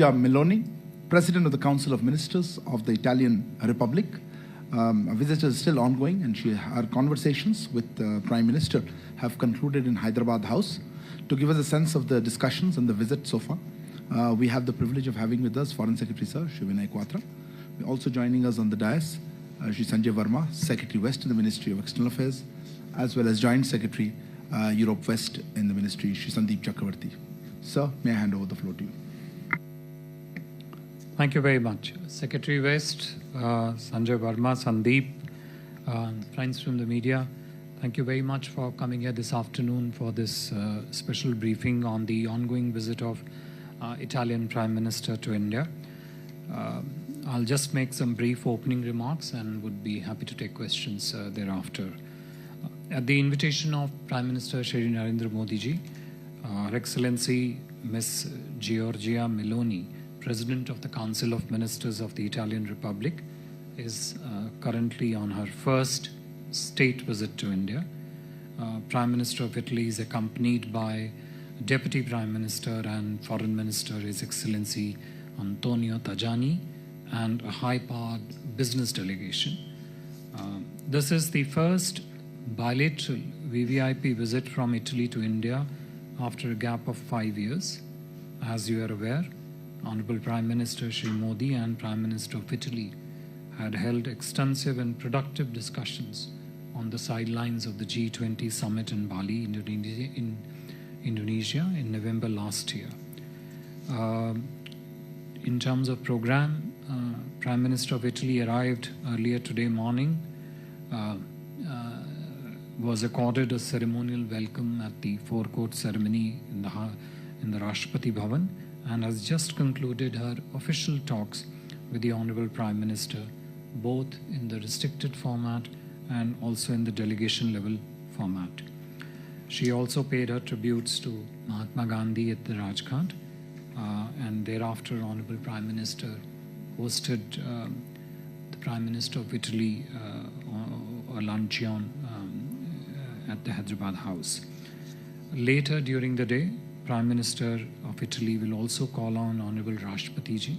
Giorgia Meloni, President of the Council of Ministers of the Italian Republic. Our visit is still ongoing, and our conversations with the Prime Minister have concluded in Hyderabad House. To give us a sense of the discussions and the visit so far, we have the privilege of having with us Foreign Secretary Sir Shri Vinay Quatra. Also joining us on the dais, Shri Sanjay Verma, Secretary West in the Ministry of External Affairs, as well as Joint Secretary Europe West in the Ministry, Shri Sandeep Chakravarti. Sir, may I hand over the floor to you? Thank you very much. Secretary West, Sanjay Verma, Sandeep, friends from the media, thank you very much for coming here this afternoon for this special briefing on the ongoing visit of Italian Prime Minister to India. I'll just make some brief opening remarks and would be happy to take questions thereafter. At the invitation of Prime Minister Shri Narendra Modi ji, Her Excellency Ms. Giorgia Meloni, President of the Council of Ministers of the Italian Republic, is currently on her first state visit to India. Prime Minister of Italy is accompanied by Deputy Prime Minister and Foreign Minister His Excellency Antonio Tajani and a high-powered business delegation. This is the first bilateral VVIP visit from Italy to India after a gap of 5 years. As you are aware, Honorable Prime Minister Shri Modi and Prime Minister of Italy had held extensive and productive discussions on the sidelines of the G20 summit in Bali, Indonesia in November last year. In terms of program, Prime Minister of Italy arrived earlier today morning, was accorded a ceremonial welcome at the forecourt ceremony in the Rashtrapati Bhavan, and has just concluded her official talks with the Honorable Prime Minister, both in the restricted format and also in the delegation level format. She also paid her tributes to Mahatma Gandhi at the Rajghat, and thereafter Honorable Prime Minister hosted the Prime Minister of Italy a luncheon at the Hyderabad House. Later during the day, Prime Minister of Italy will also call on Honorable Rashtrapati ji.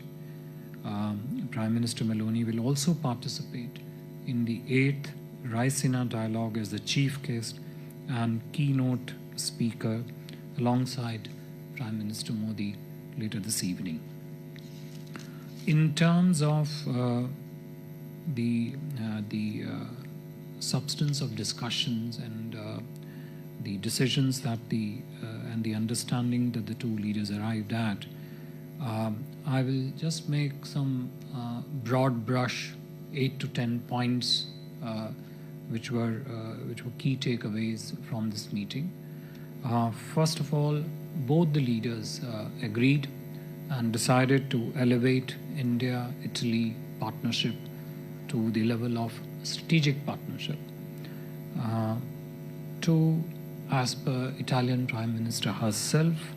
Prime Minister Meloni will also participate in the 8th Raisina Dialogue as the chief guest and keynote speaker alongside Prime Minister Modi later this evening. In terms of the substance of discussions and the decisions that and the understanding that the two leaders arrived at, I will just make some broad brush 8 to 10 points which were key takeaways from this meeting. First of all, both the leaders agreed and decided to elevate India-Italy partnership to the level of strategic partnership. As per Italian Prime Minister herself,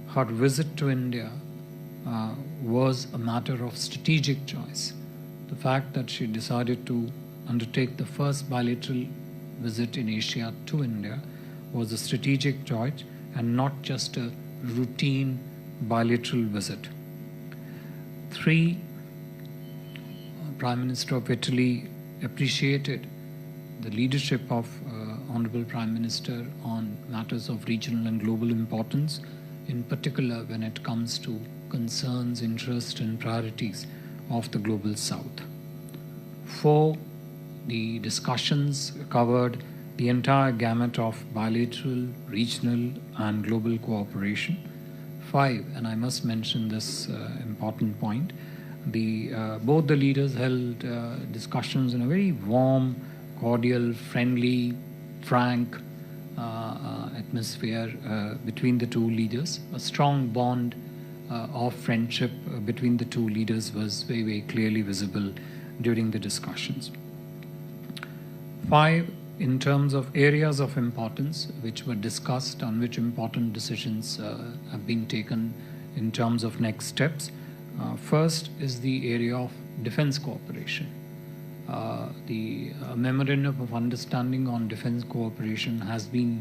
her visit to India was a matter of strategic choice. The fact that she decided to undertake the first bilateral visit in Asia to India was a strategic choice and not just a routine bilateral visit. 3, Prime Minister of Italy appreciated the leadership of Honorable Prime Minister on matters of regional and global importance, in particular when it comes to concerns, interests and priorities of the Global South. 4, the discussions covered the entire gamut of bilateral, regional and global cooperation. 5, and I must mention this important point, both the leaders held discussions in a very warm, cordial, friendly, frank atmosphere between the two leaders. A strong bond of friendship between the two leaders was very, very clearly visible during the discussions. 5, in terms of areas of importance which were discussed, on which important decisions have been taken in terms of next steps. First is the area of defense cooperation. The Memorandum of Understanding on Defense Cooperation has been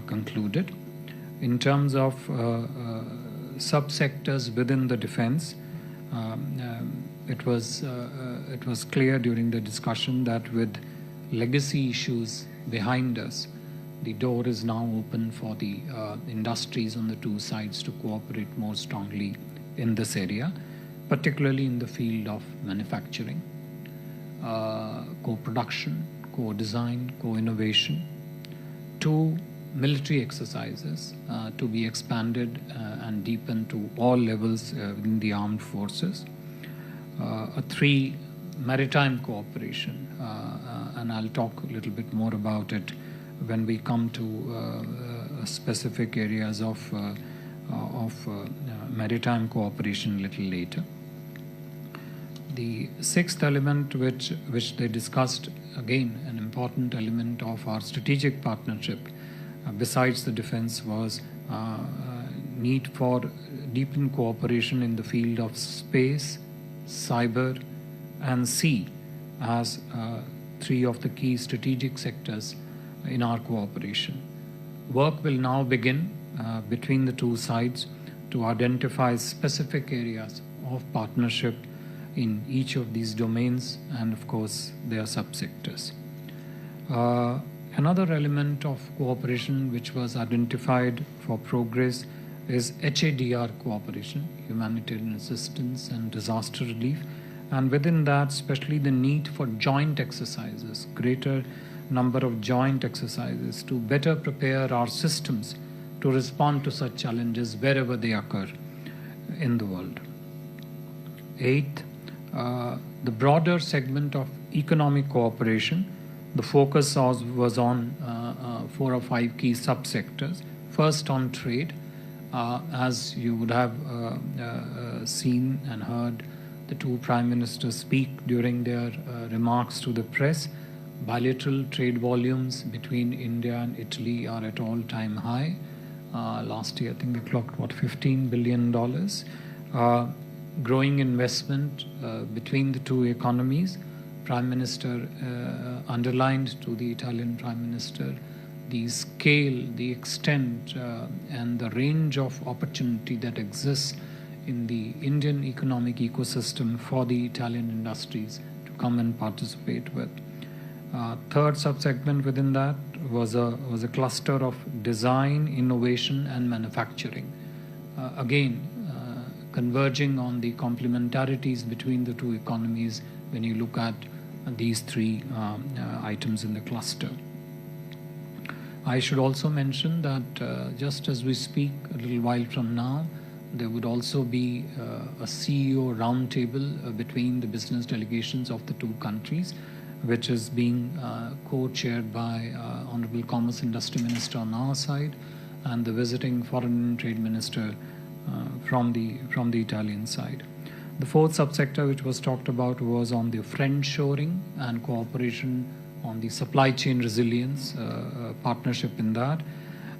concluded. In terms of subsectors within the defense. It was clear during the discussion that with legacy issues behind us, the door is now open for the industries on the two sides to cooperate more strongly in this area, particularly in the field of manufacturing, co-production, co-design, co-innovation. Two, military exercises to be expanded and deepened to all levels within the armed forces. Three, maritime cooperation, and I'll talk a little bit more about it when we come to specific areas of maritime cooperation a little later. The sixth element which they discussed, again an important element of our strategic partnership besides the defense, was need for deepened cooperation in the field of space, cyber and sea as three of the key strategic sectors in our cooperation. Work will now begin between the two sides to identify specific areas of partnership in each of these domains and of course their subsectors. Another element of cooperation which was identified for progress is HADR cooperation, humanitarian assistance and disaster relief, and within that especially the need for joint exercises, greater number of joint exercises to better prepare our systems to respond to such challenges wherever they occur in the world. Eighth, the broader segment of economic cooperation, the focus was on 4 or 5 key subsectors. First, on trade. As you would have seen and heard the two prime ministers speak during their remarks to the press, bilateral trade volumes between India and Italy are at all-time high. Last year, I think they clocked, $15 billion. Growing investment between the two economies. Prime Minister underlined to the Italian Prime Minister the scale, the extent and the range of opportunity that exists in the Indian economic ecosystem for the Italian industries to come and participate with. Third subsegment within that was a cluster of design, innovation and manufacturing. Again, converging on the complementarities between the two economies when you look at these three items in the cluster. I should also mention that just as we speak, a little while from now, there would also be a CEO roundtable between the business delegations of the two countries, which is being co-chaired by Honorable Commerce Industry Minister on our side and the visiting Foreign Trade Minister from the Italian side. The fourth subsector which was talked about was on the friendshoring and cooperation on the supply chain resilience, partnership in that.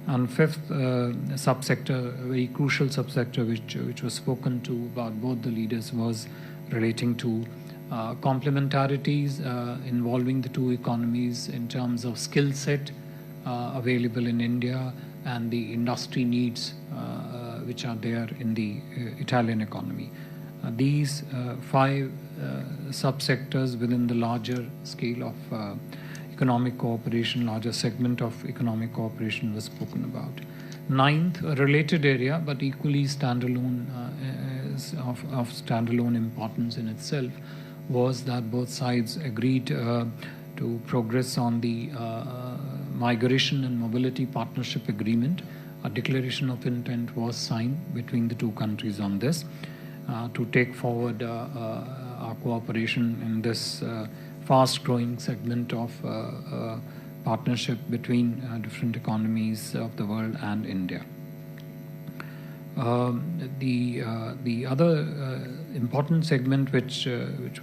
And fifth subsector, a very crucial subsector which was spoken to about both the leaders, was relating to complementarities involving the two economies in terms of skill set available in India and the industry needs which are there in the Italian economy. These 5 subsectors within the larger scale of economic cooperation, larger segment of economic cooperation was spoken about. Ninth, a related area but equally standalone of standalone importance in itself, was that both sides agreed to progress on the Migration and Mobility Partnership Agreement. A declaration of intent was signed between the two countries on this to take forward our cooperation in this fast-growing segment of partnership between different economies of the world and India. The other important segment which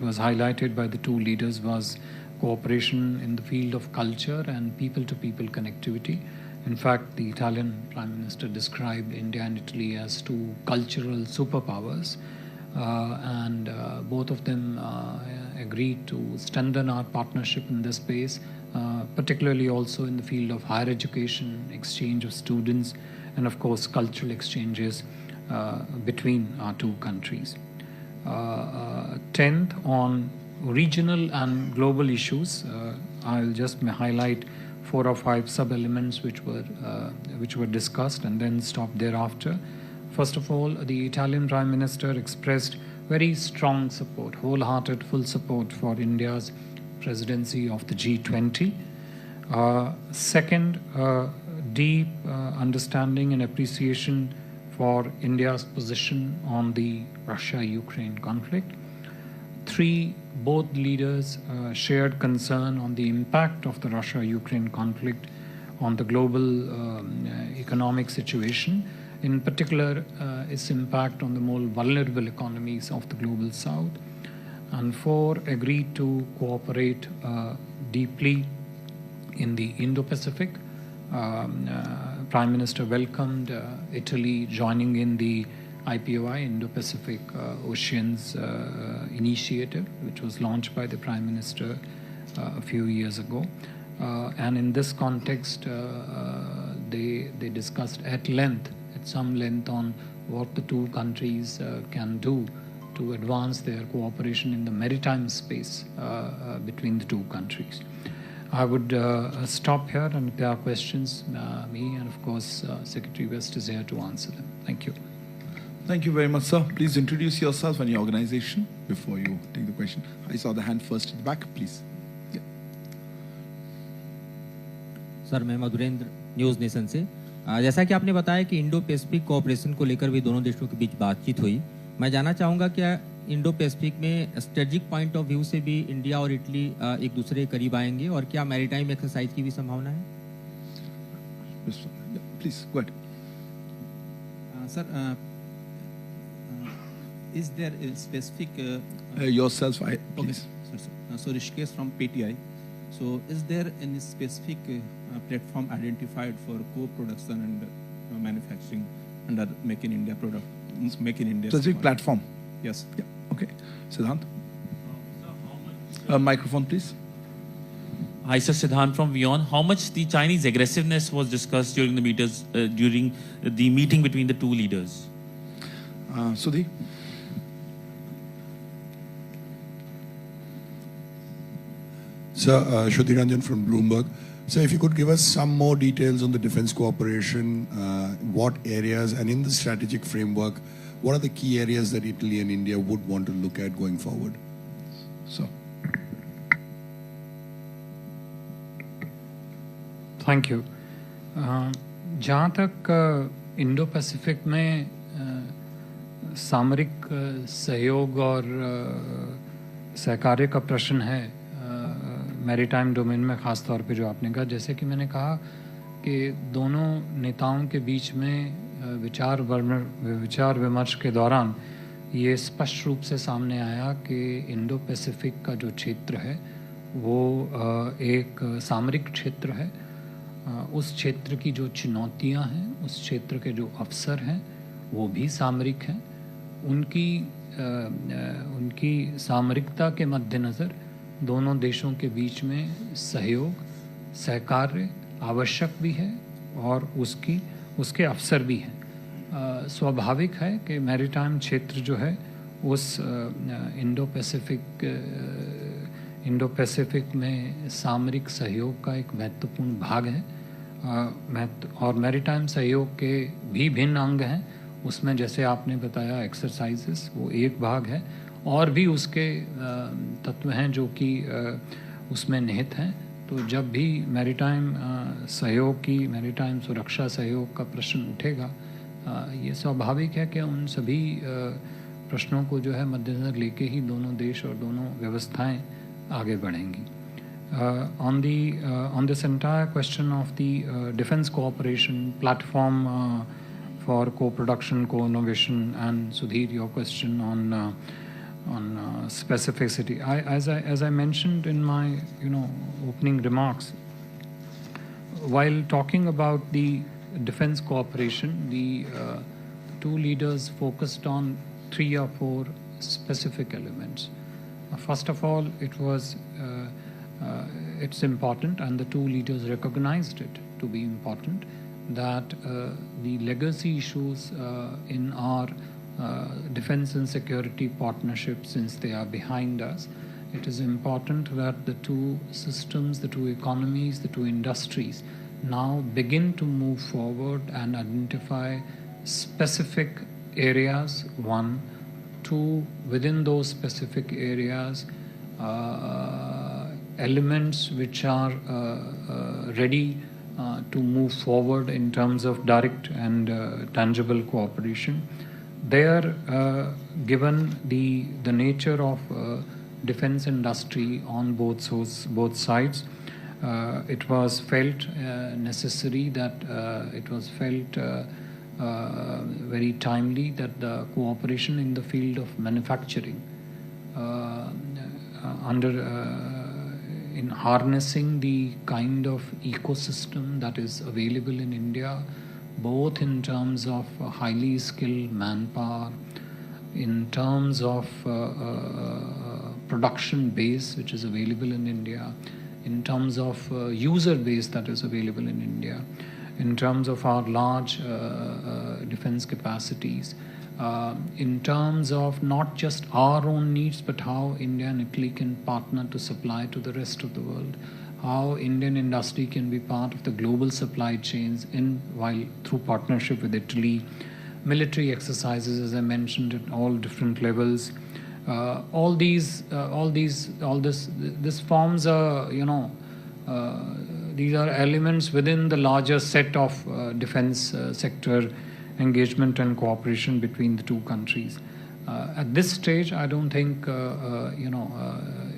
was highlighted by the two leaders was cooperation in the field of culture and people-to-people connectivity. In fact, the Italian Prime Minister described India and Italy as two cultural superpowers, and both of them agreed to strengthen our partnership in this space, particularly also in the field of higher education, exchange of students, and of course cultural exchanges between our two countries. 10th, on regional and global issues, I'll just highlight 4 or 5 sub-elements which were discussed and then stop thereafter. First of all, the Italian Prime Minister expressed very strong support, wholehearted, full support for India's presidency of the G20. Second, deep understanding and appreciation for India's position on the Russia-Ukraine conflict. 3, both leaders shared concern on the impact of the Russia-Ukraine conflict on the global economic situation, in particular its impact on the more vulnerable economies of the global south. And 4, agreed to cooperate deeply in the Indo-Pacific. Prime Minister welcomed Italy joining in the IPOI, Indo-Pacific Oceans Initiative, which was launched by the Prime Minister a few years ago. And in this context, they discussed at some length on what the two countries can do to advance their cooperation in the maritime space between the two countries. I would stop here, and if there are questions, me and of course Secretary West is here to answer them. Thank you. Thank you very much, sir. Please introduce yourself and your organization before you take the question. I saw the hand first at the back, please. Yeah. Sir, मैं Madhurendra, news nation से। जैसा कि आपने बताया कि Indo Pacific cooperation को लेकर भी दोनों देशों के बीच बातचीत हुई, मैं जानना चाहूँगा क्या इंडो पैसिफिक में स्ट्रेटेजिक पॉइंट ऑफ व्यू से भी इंडिया और इटली एक दूसरे के करीब आएंगे, और क्या मैरीटाइम एक्सरसाइज की भी संभावना है? Please, go ahead. Sir, is there a specific... yourself, please. Okay, sir. So Rishikesh from PTI. So is there any specific platform identified for co-production and manufacturing under Make in India product? Make in India. Specific platform? Yes. Yeah. Okay. Siddhant? Microphone, please. Hi, sir. Siddhant from Vion. How much the Chinese aggressiveness was discussed during the meeting between the two leaders? Sudhi? Sir, Shruti Ranjan from Bloomberg. So if you could give us some more details on the defense cooperation, what areas, and in the strategic framework, what are the key areas that Italy and India would want to look at going forward? So. Thank you. जहाँ तक Indo Pacific में सामरिक सहयोग और सहकार्य का प्रश्न है, मैरीटाइम डोमेन में ख़ास तौर पे जो आपने कहा, जैसे कि मैंने कहा कि दोनों नेताओं के बीच में विचार विमर्श के दौरान ये स्पष्ट रूप से सामने आया कि इंडो पैसिफिक का जो क्षेत्र है वो एक सामरिक क्षेत्र है। उस क्षेत्र की जो चुनौतियां हैं, उस क्षेत्र के जो अवसर हैं, वो भी सामरिक हैं। उनकी सामरिकता के मद्देनज़र दोनों देशों के बीच में सहयोग, सहकार्य आवश्यक भी है और उसके अवसर भी हैं। स्वाभाविक है कि मैरीटाइम क्षेत्र जो है उस इंडो पैसिफिक में सामरिक सहयोग का एक महत्वपूर्ण भाग है। और मैरीटाइम सहयोग के भी भिन्न अंग हैं। उसमें जैसे आपने बताया एक्सरसाइजेस, वो एक भाग है, और भी उसके तत्व हैं जो कि उसमें निहित हैं। तो जब भी मैरीटाइम मैरीटाइम सुरक्षा सहयोग का प्रश्न उठेगा, ये स्वाभाविक है कि उन सभी प्रश्नों को जो है मद्देनज़र लेके ही दोनों देश और दोनों व्यवस्थाएं आगे बढ़ेंगी। On this entire question of the defense cooperation platform for co-production, co-innovation, and Sudhir, your question on specificity. As I mentioned in my opening remarks, while talking about the defense cooperation, the two leaders focused on 3 or 4 specific elements. First of all, it's important, and the two leaders recognized it to be important, that the legacy issues in our defense and security partnership, since they are behind us, it is important that the two systems, the two economies, the two industries now begin to move forward and identify specific areas, one. Two, within those specific areas, elements which are ready to move forward in terms of direct and tangible cooperation. There, given the nature of defense industry on both sides, it was felt necessary that it was felt very timely that the cooperation in the field of manufacturing in harnessing the kind of ecosystem that is available in India, both in terms of highly skilled manpower, in terms of production base which is available in India, in terms of user base that is available in India, in terms of our large defense capacities, in terms of not just our own needs, but how India and Italy can partner to supply to the rest of the world, how Indian industry can be part of the global supply chains while through partnership with Italy, military exercises, as I mentioned, at all different levels. This forms a, these are elements within the larger set of defense sector engagement and cooperation between the two countries. At this stage, I don't think,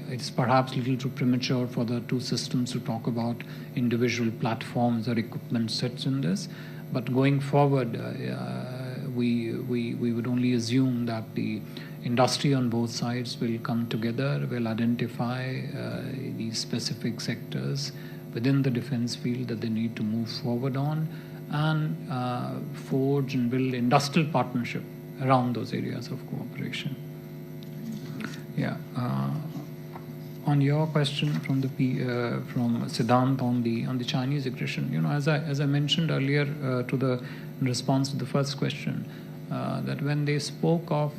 it's perhaps a little too premature for the two systems to talk about individual platforms or equipment sets in this. But going forward, we would only assume that the industry on both sides will come together, will identify these specific sectors within the defense field that they need to move forward on, and forge and build industrial partnership around those areas of cooperation. Yeah. On your question from from Siddhant on the Chinese aggression, as I mentioned earlier in response to the first question, that when they spoke of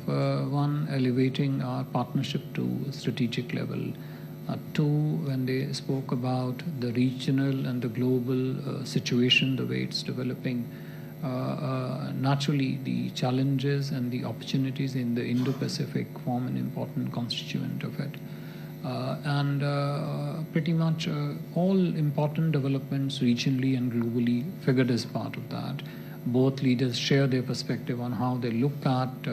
one, elevating our partnership to strategic level, two, when they spoke about the regional and the global situation, the way it's developing, naturally the challenges and the opportunities in the Indo-Pacific form an important constituent of it. Pretty much all important developments regionally and globally figured as part of that. Both leaders share their perspective on how they look at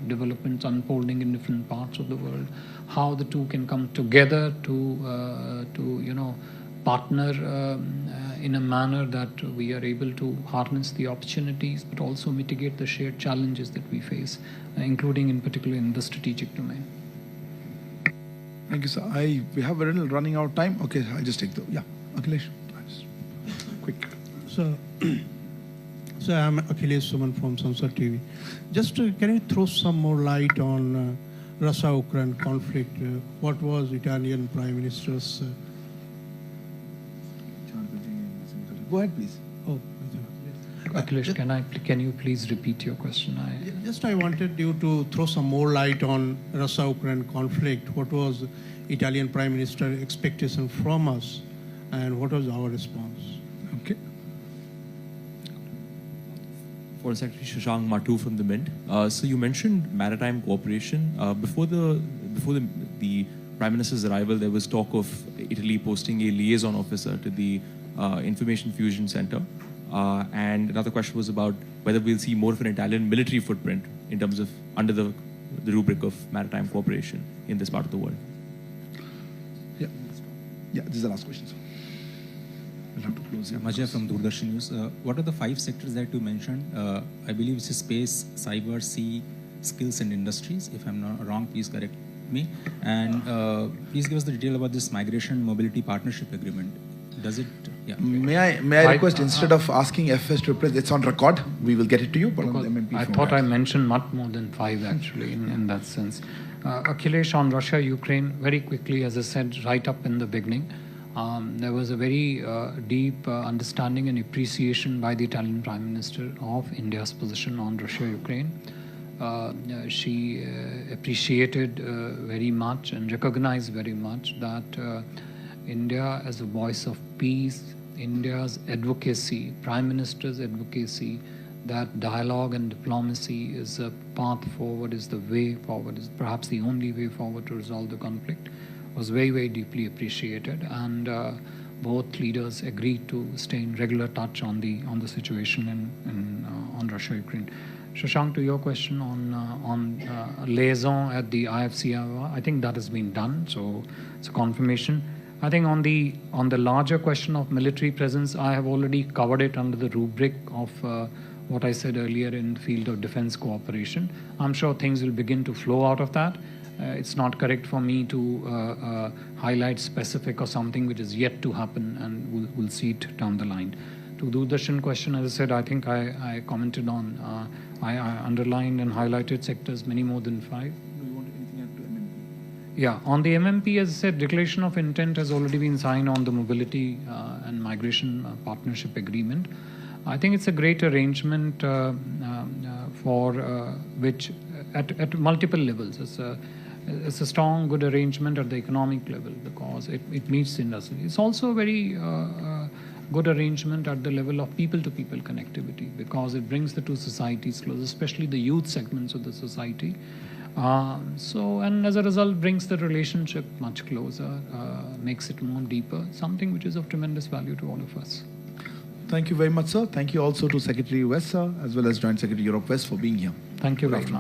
developments unfolding in different parts of the world, how the two can come together to partner in a manner that we are able to harness the opportunities, but also mitigate the shared challenges that we face, including in particular in the strategic domain. Thank you, sir. We have a little running out of time. Okay, I'll just take Akhilesh. Quick. So I'm Akhilesh Suman from Sansar TV. Just can you throw some more light on Russia-Ukraine conflict? What was Italian Prime Minister's... Go ahead, please. Oh, Akhilesh, can you please repeat your question? I wanted you to throw some more light on Russia-Ukraine conflict. What was Italian Prime Minister expectation from us, and what was our response? Okay. For Secretary Shashank Matu from the Mint. So you mentioned maritime cooperation. Before the Prime Minister's arrival, there was talk of Italy posting a liaison officer to the Information Fusion Center. And another question was about whether we'll see more of an Italian military footprint in terms of under the rubric of maritime cooperation in this part of the world. Yeah, this is the last question, sir. We'll have to close here. Majay from Doordarshan News. What are the 5 sectors that you mentioned? I believe it's space, cyber, sea, skills and industries. If I'm not wrong, please correct me. And please give us the detail about this migration mobility partnership agreement. Does it? Yeah. May I request, instead of asking FS to replace, it's on record. We will get it to you. But on the MMP I thought I mentioned much more than 5 actually in that sense. Akhilesh, on Russia, Ukraine, very quickly, as I said right up in the beginning, There was a very deep understanding and appreciation by the Italian Prime Minister of India's position on Russia-Ukraine. She appreciated very much and recognized very much that India as a voice of peace, India's advocacy, Prime Minister's advocacy, that dialogue and diplomacy is a path forward, is the way forward, is perhaps the only way forward to resolve the conflict, was very, very deeply appreciated. And both leaders agreed to stay in regular touch on the situation on Russia-Ukraine. Shashank, to your question on liaison at the IFC, I think that has been done, so it's a confirmation. I think on the larger question of military presence, I have already covered it under the rubric of what I said earlier in the field of defense cooperation. I'm sure things will begin to flow out of that. It's not correct for me to highlight specific or something which is yet to happen, and we'll see it down the line. To the Darshan question, as I said, I think I commented on, I underlined and highlighted sectors, many more than 5. Do you want anything to add to MMP? Yeah, on the MMP, as I said, declaration of intent has already been signed on the mobility and migration partnership agreement. I think it's a great arrangement for which at multiple levels. It's a strong, good arrangement at the economic level because it meets the industry. It's also a very good arrangement at the level of people-to-people connectivity because it brings the two societies closer, especially the youth segments of the society. And as a result, brings the relationship much closer, makes it more deeper, something which is of tremendous value to all of us. Thank you very much, sir. Thank you also to Secretary West, sir, as well as Joint Secretary Europe West for being here. Thank you very much.